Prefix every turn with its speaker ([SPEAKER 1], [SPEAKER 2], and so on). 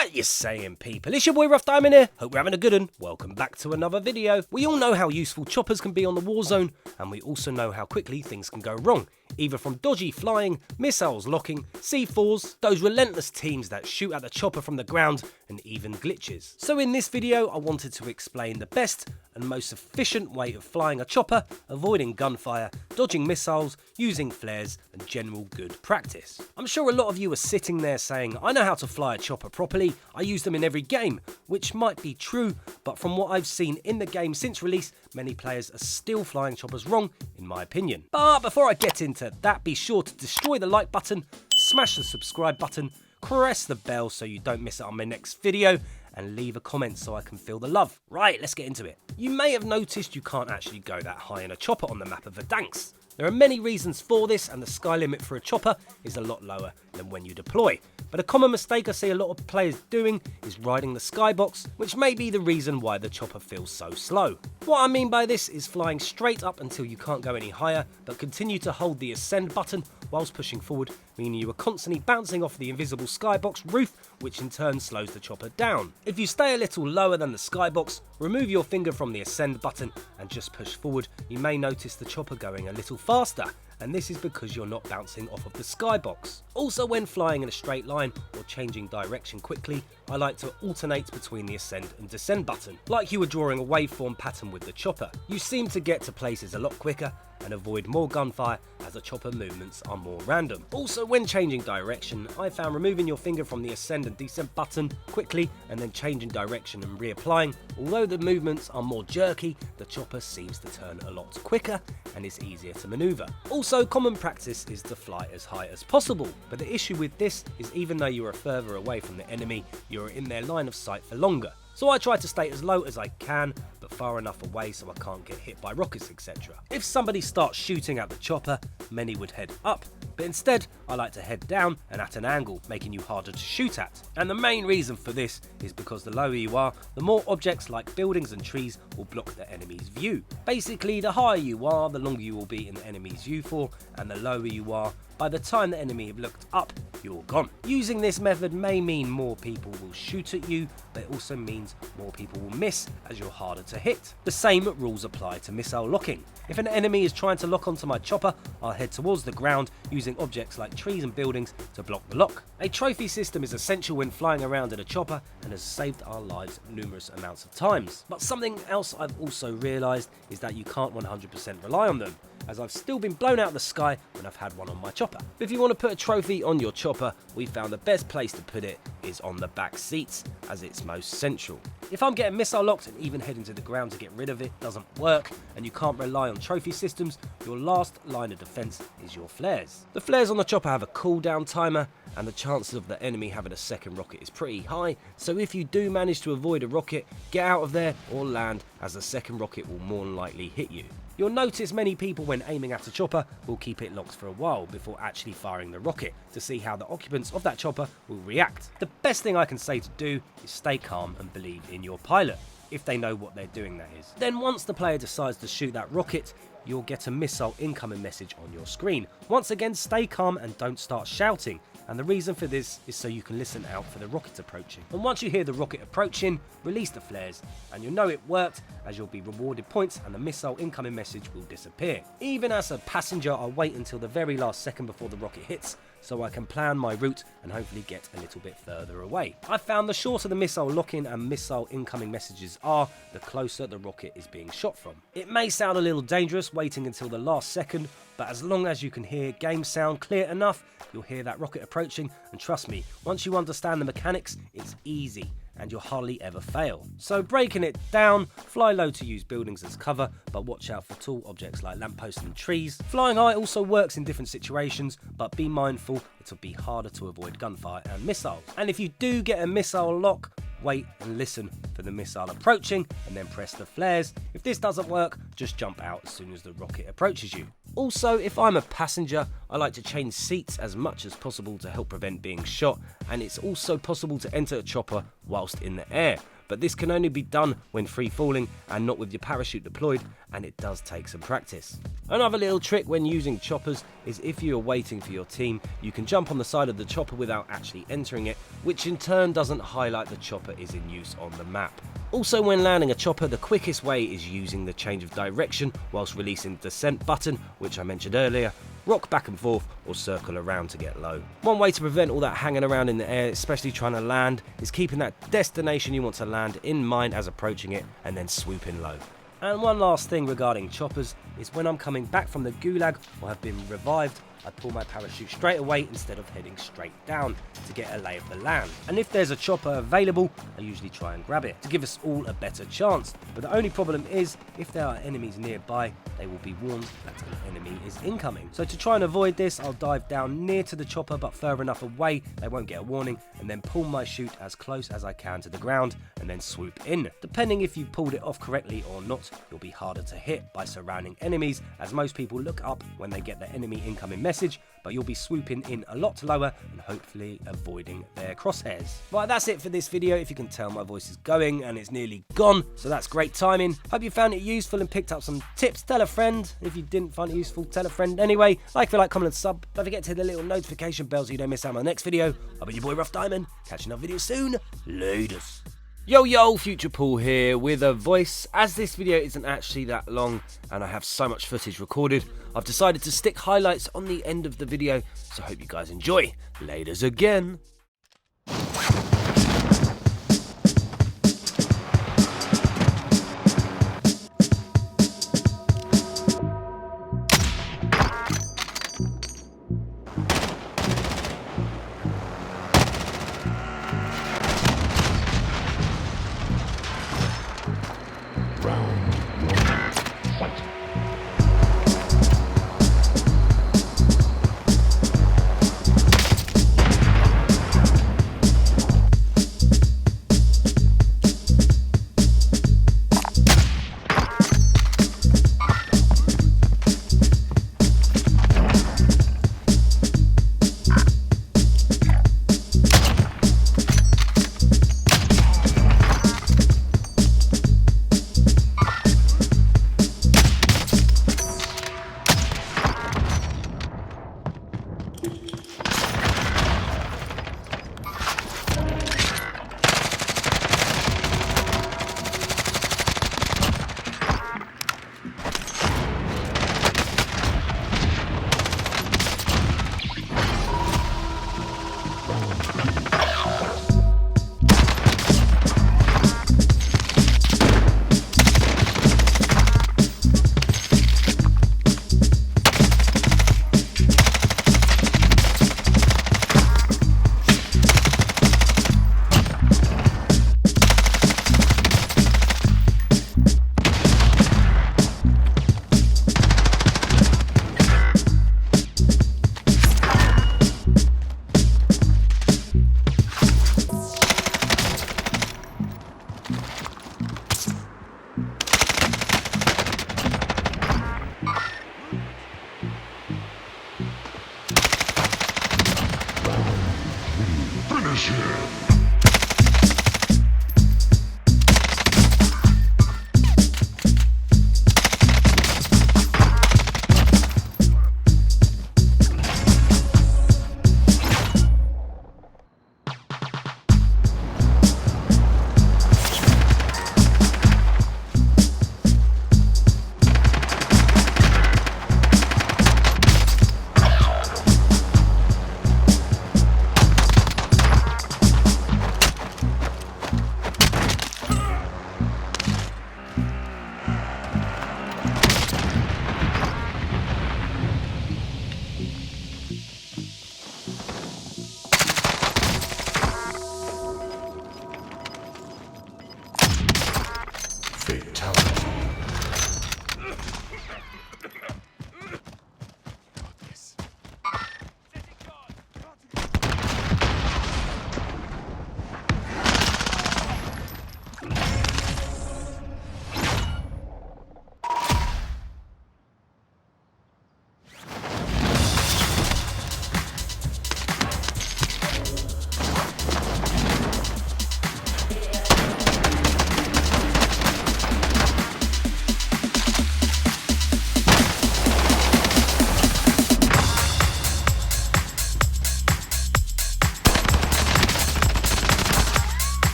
[SPEAKER 1] What you saying, people? It's your boy Rough Diamond here. Hope you're having a good one. Welcome back to another video. We all know how useful choppers can be on the Warzone, and we also know how quickly things can go wrong. Either from dodgy flying, missiles locking, C4s, those relentless teams that shoot at the chopper from the ground, and even glitches. So in this video, I wanted to explain the best and most efficient way of flying a chopper, avoiding gunfire, dodging missiles, using flares, and general good practice. I'm sure a lot of you are sitting there saying, I know how to fly a chopper properly, I use them in every game, which might be true, but from what I've seen in the game since release, many players are still flying choppers wrong, in my opinion. But before I get into that, be sure to destroy the like button, smash the subscribe button, press the bell so you don't miss out on my next video, and leave a comment so I can feel the love. Right, let's get into it. You may have noticed you can't actually go that high in a chopper on the map of Verdansk. There are many reasons for this, and the sky limit for a chopper is a lot lower than when you deploy. But a common mistake I see a lot of players doing is riding the skybox, which may be the reason why the chopper feels so slow. What I mean by this is flying straight up until you can't go any higher, but continue to hold the ascend button whilst pushing forward, meaning you are constantly bouncing off the invisible skybox roof, which in turn slows the chopper down. If you stay a little lower than the skybox, remove your finger from the ascend button and just push forward, you may notice the chopper going a little faster, and this is because you're not bouncing off of the skybox. Also, when flying in a straight line or changing direction quickly, I like to alternate between the ascend and descend button, like you were drawing a waveform pattern with the chopper. You seem to get to places a lot quicker and avoid more gunfire as the chopper movements are more random. Also, when changing direction, I found removing your finger from the ascend and descend button quickly and then changing direction and reapplying, although the movements are more jerky, the chopper seems to turn a lot quicker and is easier to maneuver. Also, common practice is to fly as high as possible, but the issue with this is even though you are further away from the enemy, you are in their line of sight for longer. So I try to stay as low as I can, but far enough away so I can't get hit by rockets, etc. If somebody starts shooting at the chopper, many would head up, but instead I like to head down and at an angle, making you harder to shoot at. And the main reason for this is because the lower you are, the more objects like buildings and trees will block the enemy's view. Basically, the higher you are, the longer you will be in the enemy's view for, and the lower you are, by the time the enemy have looked up, you're gone. Using this method may mean more people will shoot at you, but it also means more people will miss as you're harder to hit. The same rules apply to missile locking. If an enemy is trying to lock onto my chopper, I'll head towards the ground using objects like trees and buildings to block the lock. A trophy system is essential when flying around in a chopper and has saved our lives numerous amounts of times. But something else I've also realised is that you can't 100% rely on them, as I've still been blown out of the sky when I've had one on my chopper. If you want to put a trophy on your chopper, we found the best place to put it is on the back seats, as it's most central. If I'm getting missile locked and even heading to the ground to get rid of it doesn't work, and you can't rely on trophy systems, your last line of defense is your flares. The flares on the chopper have a cooldown timer, and the chances of the enemy having a second rocket is pretty high, so if you do manage to avoid a rocket, get out of there or land, as the second rocket will more than likely hit you. You'll notice many people when aiming at a chopper will keep it locked for a while before actually firing the rocket to see how the occupants of that chopper will react. The best thing I can say to do is stay calm and believe in your pilot, if they know what they're doing, that is. Then once the player decides to shoot that rocket, you'll get a missile incoming message on your screen. Once again, stay calm and don't start shouting. And the reason for this is so you can listen out for the rocket approaching. And once you hear the rocket approaching, release the flares, and you'll know it worked, as you'll be rewarded points and the missile incoming message will disappear. Even as a passenger, I wait until the very last second before the rocket hits, so I can plan my route and hopefully get a little bit further away. I found the shorter the missile lock-in and missile incoming messages are, the closer the rocket is being shot from. It may sound a little dangerous waiting until the last second, but as long as you can hear game sound clear enough, you'll hear that rocket approaching, and trust me, once you understand the mechanics, it's easy and you'll hardly ever fail. So breaking it down, fly low to use buildings as cover, but watch out for tall objects like lampposts and trees. Flying high also works in different situations, but be mindful it'll be harder to avoid gunfire and missiles. And if you do get a missile lock, wait and listen for the missile approaching and then press the flares. If this doesn't work, just jump out as soon as the rocket approaches you. Also, if I'm a passenger, I like to change seats as much as possible to help prevent being shot, and it's also possible to enter a chopper whilst in the air. but this can only be done when free falling and not with your parachute deployed, and it does take some practice. Another little trick when using choppers is if you are waiting for your team, you can jump on the side of the chopper without actually entering it, which in turn doesn't highlight the chopper is in use on the map. Also, when landing a chopper, the quickest way is using the change of direction whilst releasing the descent button, which I mentioned earlier. Rock back and forth or circle around to get low. One way to prevent all that hanging around in the air, especially trying to land, is keeping that destination you want to land in mind as approaching it and then swooping low. And one last thing regarding choppers is when I'm coming back from the gulag or have been revived, I pull my parachute straight away instead of heading straight down to get a lay of the land. And if there's a chopper available, I usually try and grab it to give us all a better chance. But the only problem is, if there are enemies nearby, they will be warned that an enemy is incoming. So to try and avoid this, I'll dive down near to the chopper but further enough away they won't get a warning, and then pull my chute as close as I can to the ground and then swoop in. Depending if you pulled it off correctly or not, you'll be harder to hit by surrounding enemies, as most people look up when they get the enemy incoming message, but you'll be swooping in a lot lower and hopefully avoiding their crosshairs. Right, that's it for this video. If you can tell, my voice is going and it's nearly gone, so that's great timing. Hope you found it useful and picked up some tips. Tell a friend. If you didn't find it useful, tell a friend anyway. Like, comment and sub. Don't forget to hit the little notification bell so you don't miss out on my next video. I've been your boy Rough Diamond. Catch another video soon. Laters. Yo, Future Paul here with a voice. As this video isn't actually that long and I have so much footage recorded, I've decided to stick highlights on the end of the video, so I hope you guys enjoy. Laters again.